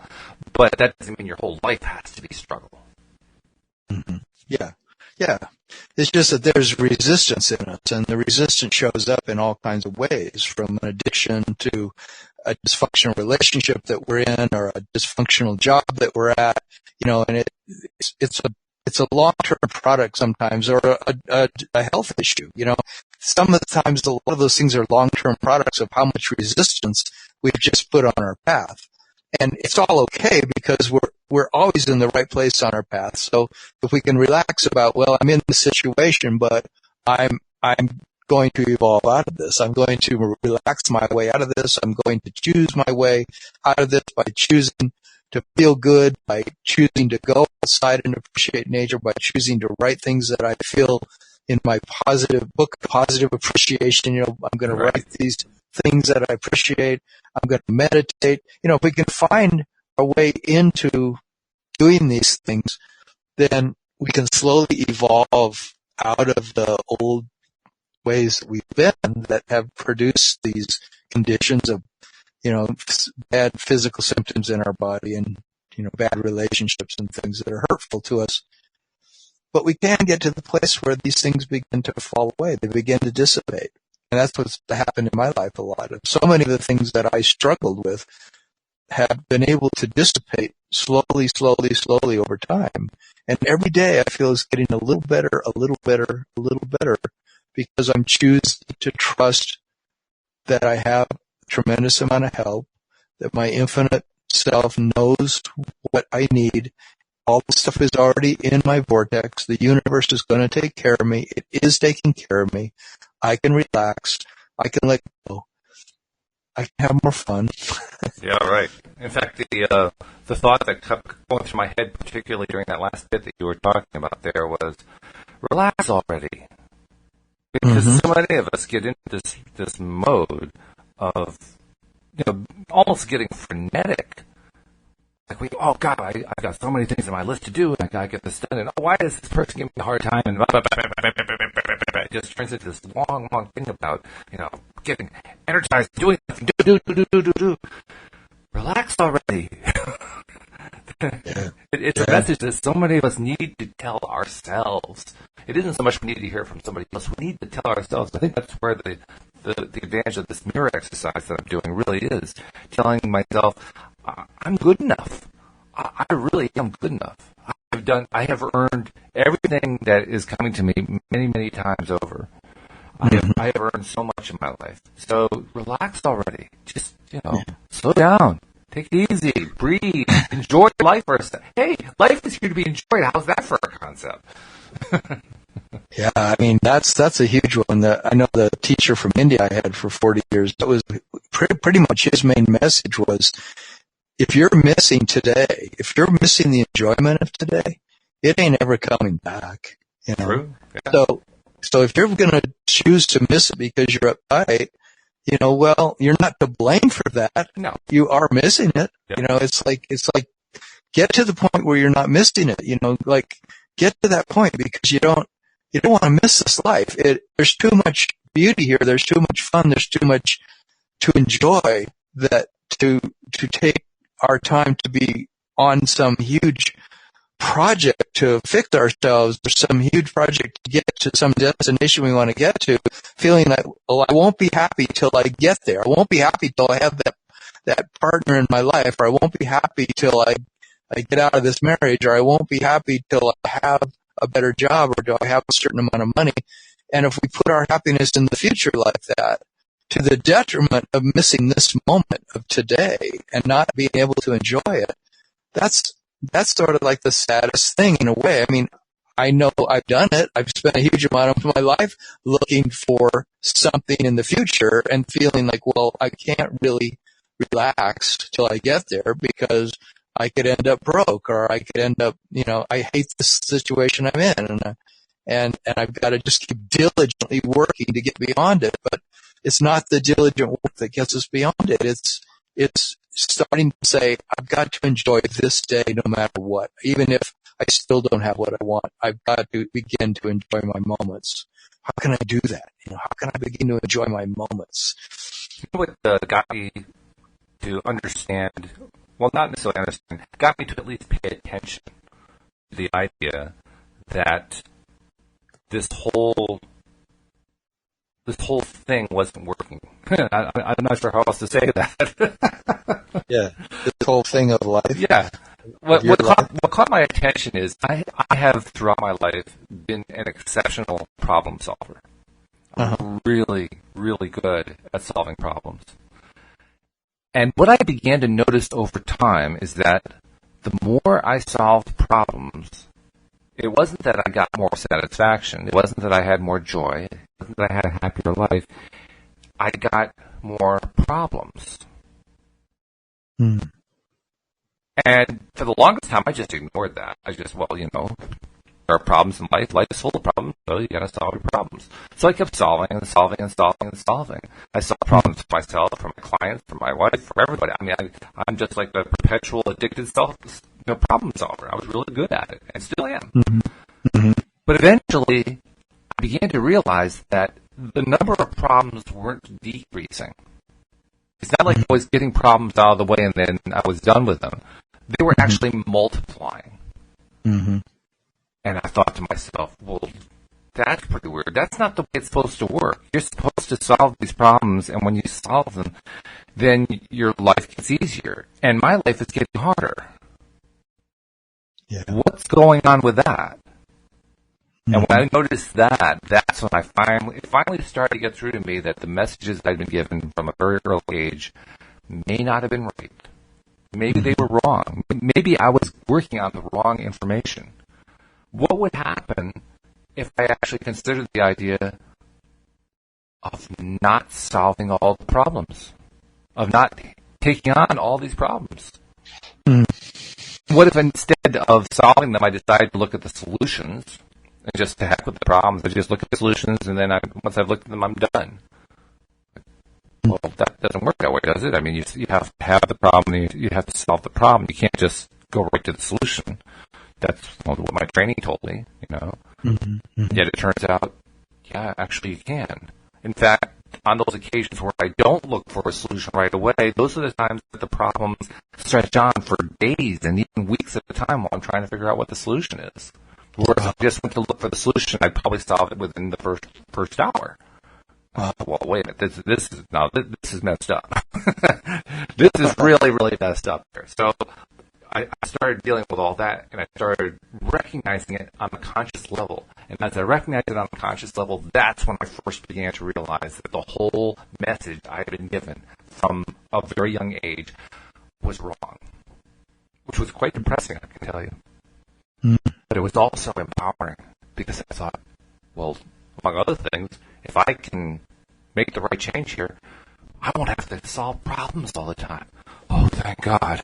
But that doesn't mean your whole life has to be struggle. Mm-hmm. Yeah. It's just that there's resistance in us, and the resistance shows up in all kinds of ways, from an addiction to a dysfunctional relationship that we're in, or a dysfunctional job that we're at, you know, and it's a long-term product sometimes, or a health issue, you know. Some of the times, a lot of those things are long-term products of how much resistance we've just put on our path. And it's all okay because we're always in the right place on our path. So if we can relax about, well, I'm in this situation, but I'm going to evolve out of this. I'm going to relax my way out of this. I'm going to choose my way out of this by choosing to feel good, by choosing to go outside and appreciate nature, by choosing to write things that I feel in my positive appreciation. You know, I'm going to write these things that I appreciate. I'm going to meditate. You know, if we can find a way into doing these things, then we can slowly evolve out of the old ways that we've been that have produced these conditions of, you know, bad physical symptoms in our body and, you know, bad relationships and things that are hurtful to us. But we can get to the place where these things begin to fall away. They begin to dissipate. And that's what's happened in my life a lot. So many of the things that I struggled with have been able to dissipate slowly over time. And every day I feel is getting a little better, because I'm choosing to trust that I have a tremendous amount of help, that my infinite self knows what I need, all the stuff is already in my vortex. The universe is going to take care of me. It is taking care of me. I can relax. I can let go. I can have more fun. Yeah, right. In fact, the thought that kept going through my head, particularly during that last bit that you were talking about there, was relax already. Because so many of us get into this mode of, almost getting frenetic. Like oh God, I got so many things on my list to do, and I gotta get this done. And why does this person give me a hard time? And it just turns into this long thing about getting energized, doing nothing, do. Relax already. Yeah. It's a message that so many of us need to tell ourselves. It isn't so much we need to hear it from somebody else. We need to tell ourselves. I think that's where the advantage of this mirror exercise that I'm doing really is. Telling myself, I'm good enough. I really am good enough. I have earned everything that is coming to me many, many times over. I have earned so much in my life. So relax already. Just, slow down. Take it easy. Breathe. Enjoy life for a second. Hey, life is here to be enjoyed. How's that for a concept? Yeah, I mean, that's a huge one. I know the teacher from India I had for 40 years, that was pretty much his main message was, if you're missing today, if you're missing the enjoyment of today, it ain't ever coming back. True. Yeah. So if you're going to choose to miss it because you're uptight, well, you're not to blame for that. No. You are missing it. Yep. It's like get to the point where you're not missing it. Get to that point because you don't want to miss this life. There's too much beauty here. There's too much fun. There's too much to enjoy that to take our time to be on some huge project to fix ourselves or some huge project to get to some destination we want to get to, feeling that, I won't be happy till I get there. I won't be happy till I have that partner in my life, or I won't be happy till I get out of this marriage, or I won't be happy till I have a better job, or do I have a certain amount of money. And if we put our happiness in the future like that, to the detriment of missing this moment of today and not being able to enjoy it, that's sort of like the saddest thing in a way. I mean, I know I've done it. I've spent a huge amount of my life looking for something in the future and feeling like, well, I can't really relax till I get there because I could end up broke, or I could end up, I hate the situation I'm in, and I've got to just keep diligently working to get beyond it. But it's not the diligent work that gets us beyond it. It's starting to say, I've got to enjoy this day no matter what. Even if I still don't have what I want, I've got to begin to enjoy my moments. How can I do that? How can I begin to enjoy my moments? You know what got me to understand, well, not necessarily understand, got me to at least pay attention to the idea that this whole thing wasn't working. I'm not sure how else to say that. Yeah, this whole thing of life. Yeah. What caught my attention is I have throughout my life been an exceptional problem solver. I'm really, really good at solving problems. And what I began to notice over time is that the more I solved problems, it wasn't that I got more satisfaction. It wasn't that I had more joy. It wasn't that I had a happier life. I got more problems. And for the longest time, I just ignored that. I just, there are problems in life. Life is full of problems, so you gotta solve your problems. So I kept solving and solving and solving and solving. I solved problems for myself, for my clients, for my wife, for everybody. I mean, I'm just like the perpetual addicted problem solver. I was really good at it, and still am. But eventually, I began to realize that the number of problems weren't decreasing. It's not like I was getting problems out of the way and then I was done with them. They were actually multiplying. And I thought to myself, well, that's pretty weird. That's not the way it's supposed to work. You're supposed to solve these problems, and when you solve them, then your life gets easier. And my life is getting harder. Yeah. What's going on with that? And when I noticed that, that's when it finally started to get through to me that the messages I'd been given from a very early age may not have been right. Maybe they were wrong. Maybe I was working on the wrong information. What would happen if I actually considered the idea of not solving all the problems, of not taking on all these problems? Mm. What if instead of solving them, I decide to look at the solutions and just to heck with the problems, I just look at the solutions, and then once I've looked at them, I'm done. Well, that doesn't work that way, does it? I mean, you have to have the problem, you have to solve the problem. You can't just go right to the solution. That's what my training told me, you know. Mm-hmm. Mm-hmm. Yet it turns out, yeah, actually you can. In fact, on those occasions where I don't look for a solution right away, those are the times that the problems stretch on for days and even weeks at a time while I'm trying to figure out what the solution is. Whereas if I just went to look for the solution, I'd probably solve it within the first hour. Well, wait a minute. This is messed up. This is really, really messed up here. So I started dealing with all that, and I started recognizing it on a conscious level. And as I recognized it on a conscious level, that's when I first began to realize that the whole message I had been given from a very young age was wrong, which was quite depressing, I can tell you. Mm. But it was also empowering because I thought, well, among other things, if I can make the right change here, I won't have to solve problems all the time. Oh, thank God.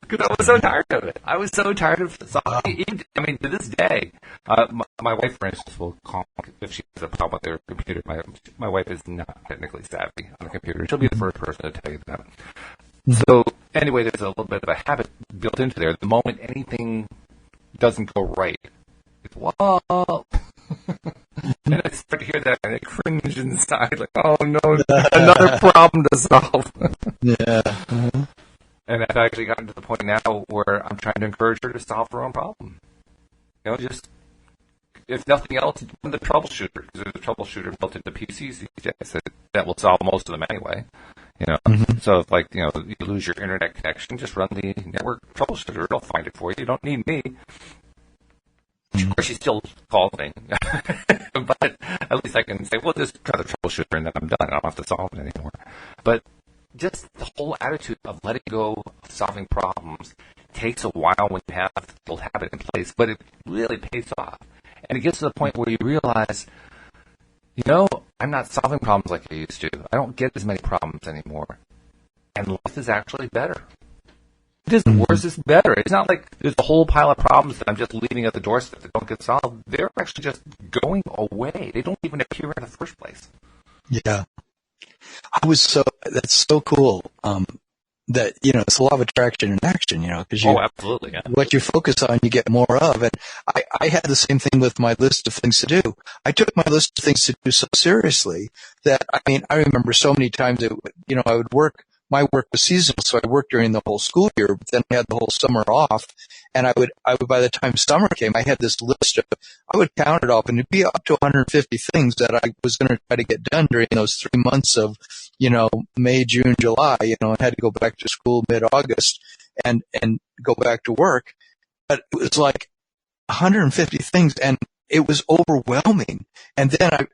Because I was so tired of it. I was so tired of solving. I mean, to this day, my wife, for instance, will call if she has a problem with their computer. My wife is not technically savvy on a computer. She'll be the first person to tell you that. So anyway, there's a little bit of a habit built into there. The moment anything doesn't go right, it's, whoa. And I start to hear that, and I cringe inside, like, oh no, another problem to solve. Yeah. Mm-hmm. And I've actually gotten to the point now where I'm trying to encourage her to solve her own problem. You know, just, if nothing else, run the troubleshooter, because there's a troubleshooter built into PCs these days that will solve most of them anyway. You know, so if, like, you know, you lose your internet connection, just run the network troubleshooter. It'll find it for you. You don't need me. Of course, she still calls me. But at least I can say, well, just try the troubleshooter and then I'm done. I don't have to solve it anymore. But just the whole attitude of letting go of solving problems takes a while when you have the old habit in place, but it really pays off. And it gets to the point where you realize, you know, I'm not solving problems like I used to. I don't get as many problems anymore. And life is actually better. It isn't worse, it's better. It's not like there's a whole pile of problems that I'm just leaving at the doorstep that don't get solved. They're actually just going away. They don't even appear in the first place. Yeah. That's so cool. That, you know, it's a law of attraction in action, you know, because absolutely, yeah. What you focus on, you get more of. And I had the same thing with my list of things to do. I took my list of things to do so seriously that, I mean, I remember so many times that, you know, my work was seasonal, so I worked during the whole school year, but then I had the whole summer off. And I would, by the time summer came, I had this list of, I would count it off, and it'd be up to 150 things that I was going to try to get done during those 3 months of, you know, May, June, July, you know, I had to go back to school mid-August and go back to work. But it was like 150 things, and it was overwhelming. And then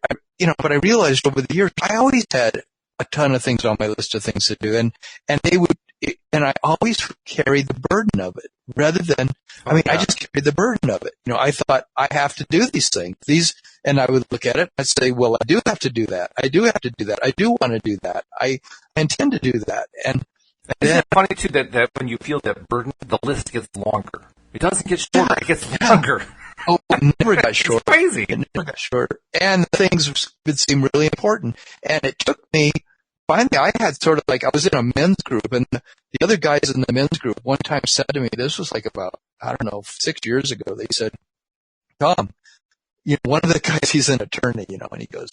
but I realized over the years, I always had a ton of things on my list of things to do, and I always carried the burden of it rather than, I just carried the burden of it. You know, I thought I have to do these things, and I would look at it, I'd say, well, I do have to do that. I do have to do that. I do want to do that. I intend to do that. And isn't it funny too that when you feel that burden, the list gets longer? It doesn't get shorter, it gets longer. Oh, it never got shorter. It's crazy. It never got shorter. And the things would seem really important. And it took me, finally, I had sort of like, I was in a men's group, and the other guys in the men's group one time said to me, this was like about, I don't know, 6 years ago, they said, Tom, you know, one of the guys, he's an attorney, you know, and he goes,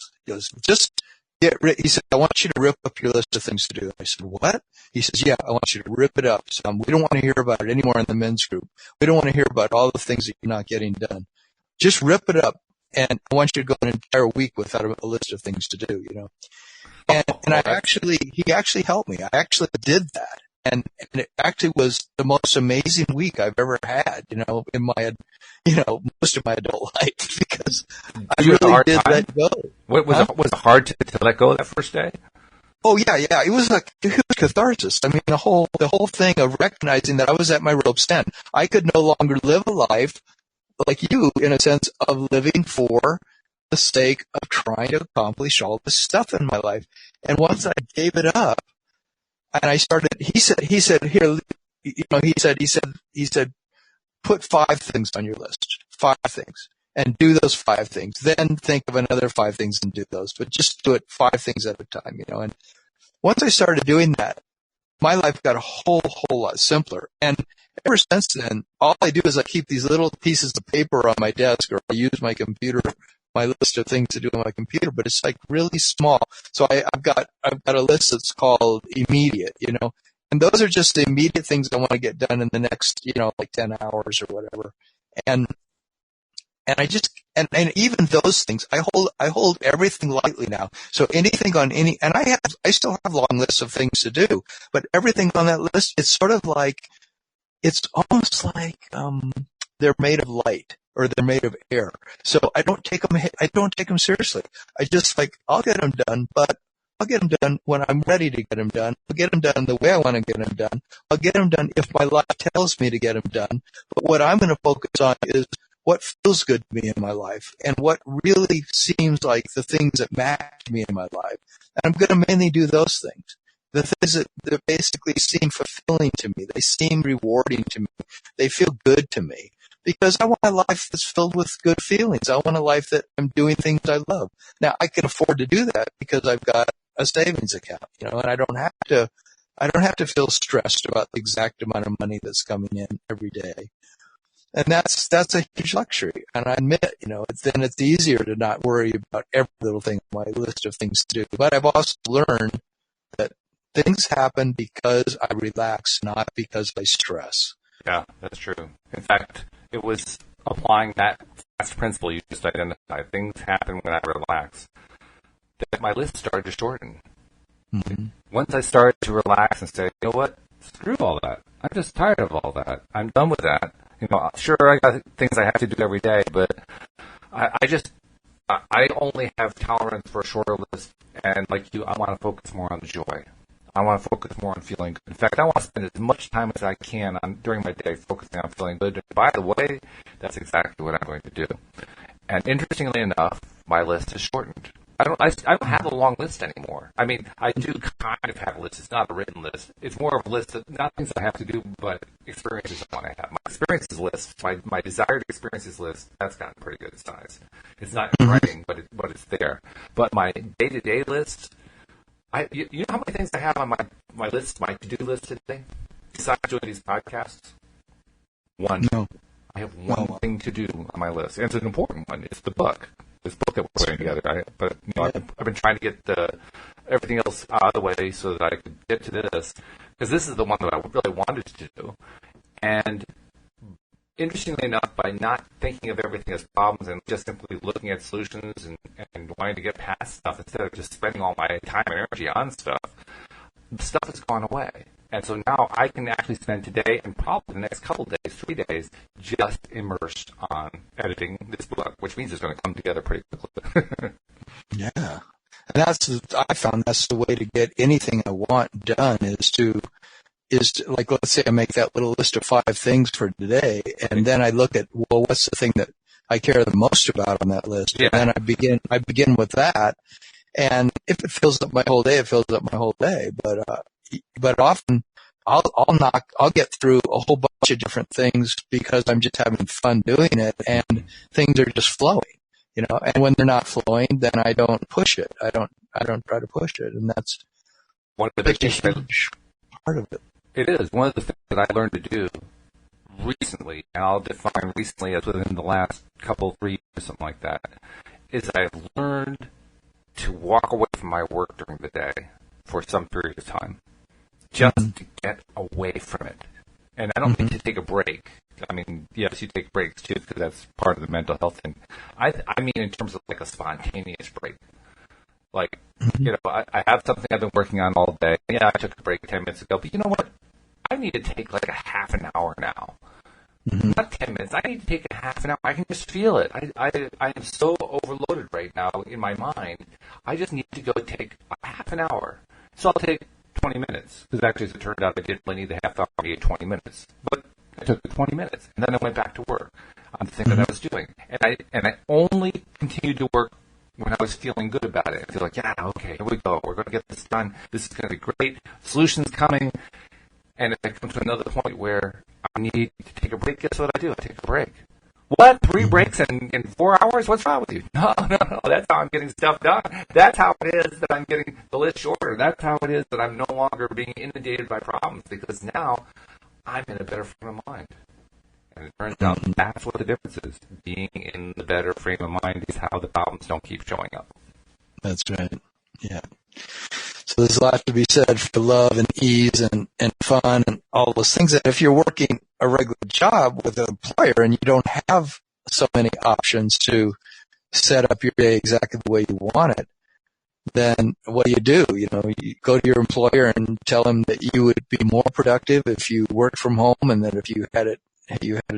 just he said, I want you to rip up your list of things to do. I said, what? He says, yeah, I want you to rip it up. So, we don't want to hear about it anymore in the men's group. We don't want to hear about all the things that you're not getting done. Just rip it up. And I want you to go an entire week without a list of things to do, you know. And he actually helped me. I actually did that. And it actually was the most amazing week I've ever had, you know, in my, you know, most of my adult life, because I really did let go. Was it hard to let go that first day? Oh yeah, yeah. It was like a huge catharsis. I mean, the whole thing of recognizing that I was at my rope's end. I could no longer live a life like you, in a sense of living for the sake of trying to accomplish all this stuff in my life. And once I gave it up, and I started, he said, here, he said, put 5 things on your list, 5 things, and do those 5 things. Then think of another 5 things and do those, but just do it 5 things at a time, And once I started doing that, my life got a whole lot simpler. And ever since then, all I do is I keep these little pieces of paper on my desk, or I use my computer, my list of things to do on my computer, but it's like really small. So I've got a list that's called immediate, and those are just the immediate things I want to get done in the next, like 10 hours or whatever. And I just, and even those things, I hold everything lightly now. So anything on and I still have long lists of things to do, but everything on that list, it's sort of like, it's almost like, they're made of light, or they're made of air. So I don't take them seriously. I just I'll get them done, but I'll get them done when I'm ready to get them done. I'll get them done the way I want to get them done. I'll get them done if my life tells me to get them done. But what I'm going to focus on is what feels good to me in my life, and what really seems like the things that match me in my life. And I'm going to mainly do those things. The things that basically seem fulfilling to me. They seem rewarding to me. They feel good to me. Because I want a life that's filled with good feelings. I want a life that I'm doing things I love. Now, I can afford to do that because I've got a savings account, and I don't have to feel stressed about the exact amount of money that's coming in every day. And that's a huge luxury. And I admit, then it's easier to not worry about every little thing on my list of things to do. But I've also learned that things happen because I relax, not because I stress. Yeah, that's true. In fact, it was applying that last principle you just identified. Things happen when I relax. That my list started to shorten. Mm-hmm. Once I started to relax and say, you know what, screw all that. I'm just tired of all that. I'm done with that. Sure, I got things I have to do every day, but I only have tolerance for a shorter list. And like you, I want to focus more on the joy. I want to focus more on feeling good. In fact, I want to spend as much time as I can during my day focusing on feeling good. And by the way, that's exactly what I'm going to do. And interestingly enough, my list has shortened. I don't have a long list anymore. I mean, I do kind of have a list. It's not a written list. It's more of a list of not things I have to do, but experiences I want to have. My experiences list, my desired experiences list, that's gotten pretty good size. It's not in writing, but it's there. But my day-to-day list, you know how many things I have on my list, my to-do list today, besides doing these podcasts? One. No. I have one thing to do on my list, and it's an important one. It's the book. This book that we're putting together, right? But I've been trying to get everything else out of the way so that I could get to this, because this is the one that I really wanted to do. And interestingly enough, by not thinking of everything as problems and just simply looking at solutions and wanting to get past stuff instead of just spending all my time and energy on stuff, the stuff has gone away. And so now I can actually spend today and probably the next couple of days, 3 days, just immersed on editing this book, which means it's going to come together pretty quickly. Yeah. And I found that's the way to get anything I want done is to like, let's say I make that little list of 5 things for today, and then I look at, well, what's the thing that I care the most about on that list? Yeah. And then I begin with that. And if it fills up my whole day, it fills up my whole day. But often I'll get through a whole bunch of different things because I'm just having fun doing it, and things are just flowing, and when they're not flowing, then I don't push it. I don't try to push it. And that's one of the big things part of it. It is. One of the things that I learned to do recently, and I'll define recently as within the last couple, 3 years, something like that, is I've learned to walk away from my work during the day for some period of time, just to get away from it. And I don't mean to take a break. I mean, yes, you take breaks too, because that's part of the mental health thing. I mean in terms of like a spontaneous break. Like, I have something I've been working on all day. Yeah, I took a break 10 minutes ago, but you know what? I need to take like a half an hour now. Not 10 minutes. I need to take a half an hour. I can just feel it. I am so overloaded right now in my mind. I just need to go take a half an hour So I'll take 20 minutes, because actually, as it turned out, I didn't really need the half hour, I needed 20 minutes. But I took the 20 minutes, and then I went back to work on the thing that I was doing. And I only continued to work when I was feeling good about it. I feel like, yeah, okay, here we go. We're going to get this done. This is going to be great. Solutions coming. And if I come to another point where I need to take a break, guess what I do? I take a break. What? 3 breaks in 4 hours? What's wrong with you? No. That's how I'm getting stuff done. That's how it is that I'm getting the list shorter. That's how it is that I'm no longer being inundated by problems, because now I'm in a better frame of mind. And it turns out that's what the difference is. Being in the better frame of mind is how the problems don't keep showing up. That's right. Yeah. So there's a lot to be said for love and ease and fun and all those things that if you're working a regular job with an employer and you don't have so many options to set up your day exactly the way you want it, then what do? You go to your employer and tell them that you would be more productive if you worked from home, and that if you had a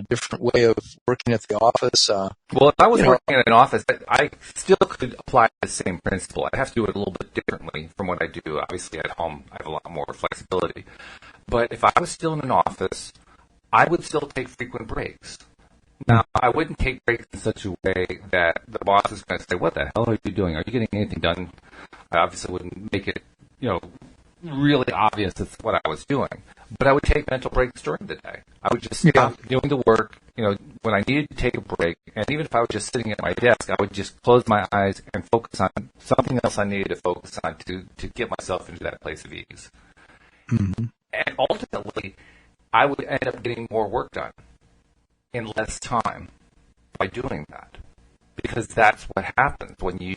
different way of working at the office. Well, if I was working in an office, I still could apply the same principle. I'd have to do it a little bit differently from what I do. Obviously, at home, I have a lot more flexibility. But if I was still in an office, I would still take frequent breaks. Now, I wouldn't take breaks in such a way that the boss is going to say, what the hell are you doing? Are you getting anything done? I obviously wouldn't make it, really obvious that's what I was doing. But I would take mental breaks during the day. I would just stop doing the work, when I needed to take a break. And even if I was just sitting at my desk, I would just close my eyes and focus on something else I needed to focus on to get myself into that place of ease. Mm-hmm. And ultimately, I would end up getting more work done in less time by doing that. Because that's what happens when you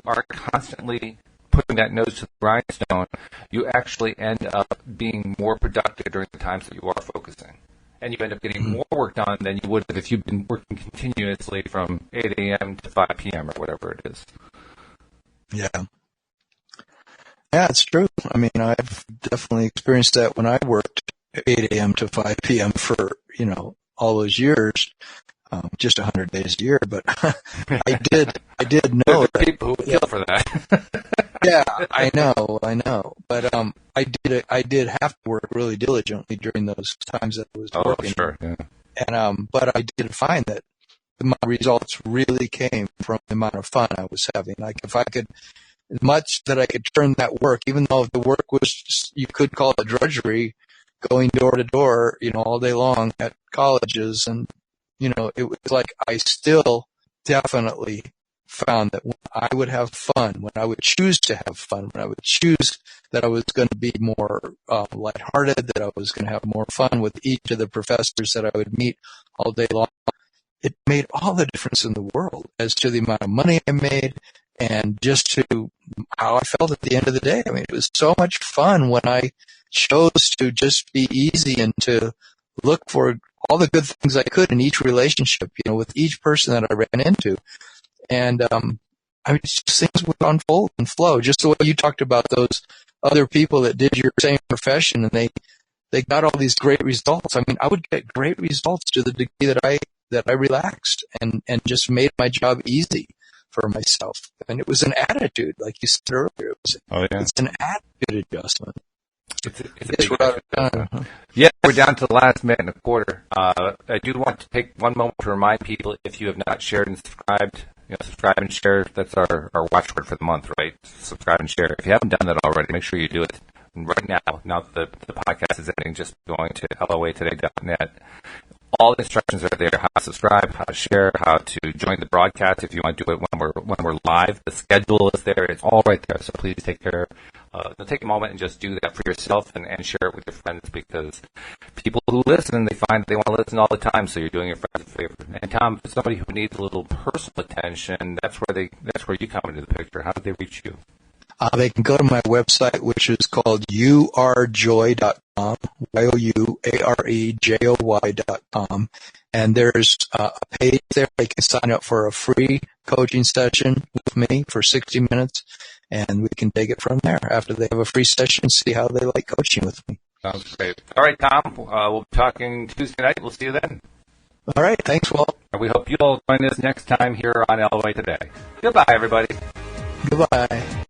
are constantly putting that nose to the grindstone, you actually end up being more productive during the times that you are focusing. And you end up getting more work done than you would have if you've been working continuously from 8 a.m. to 5 p.m. or whatever it is. Yeah. Yeah, it's true. I mean, I've definitely experienced that when I worked 8 a.m. to 5 p.m. for, all those years. Just 100 days a year, but I did know there are people who would kill for that. Yeah, I know. But I did have to work really diligently during those times that I was working. Oh, sure. Yeah. And but I did find that my results really came from the amount of fun I was having. Like if I could, as much that I could turn that work, even though the work was just, you could call it drudgery, going door to door, all day long at colleges, and it was like I still definitely found that when I would have fun, when I would choose to have fun, when I would choose that I was going to be more lighthearted, that I was going to have more fun with each of the professors that I would meet all day long, it made all the difference in the world as to the amount of money I made and just to how I felt at the end of the day. I mean, it was so much fun when I chose to just be easy and to look for all the good things I could in each relationship, with each person that I ran into. And, just things would unfold and flow, just the way you talked about those other people that did your same profession and they got all these great results. I mean, I would get great results to the degree that I relaxed and just made my job easy for myself. And it was an attitude, like you said earlier. It's an attitude adjustment. It's a big adjustment. Yeah, we're down to the last minute and a quarter. I do want to take one moment to remind people, if you have not shared and subscribed, subscribe and share. That's our watchword for the month, right? Subscribe and share. If you haven't done that already, make sure you do it right now. Now that the podcast is ending, just going to loatoday.net. All the instructions are there: how to subscribe, how to share, how to join the broadcast if you want to do it when we're live. The schedule is there; it's all right there. So please take a moment and just do that for yourself and share it with your friends, because people who listen, they find they want to listen all the time. So you're doing your friends a favor. And Tom, for somebody who needs a little personal attention, that's where you come into the picture. How do they reach you? They can go to my website, which is called youarejoy.com, youarejoy.com, and there's a page there. They can sign up for a free coaching session with me for 60 minutes, and we can take it from there after they have a free session, see how they like coaching with me. Sounds great. All right, Tom, we'll be talking Tuesday night. We'll see you then. All right, thanks, Walt. And we hope you'll join us next time here on LOA Today. Goodbye, everybody. Goodbye.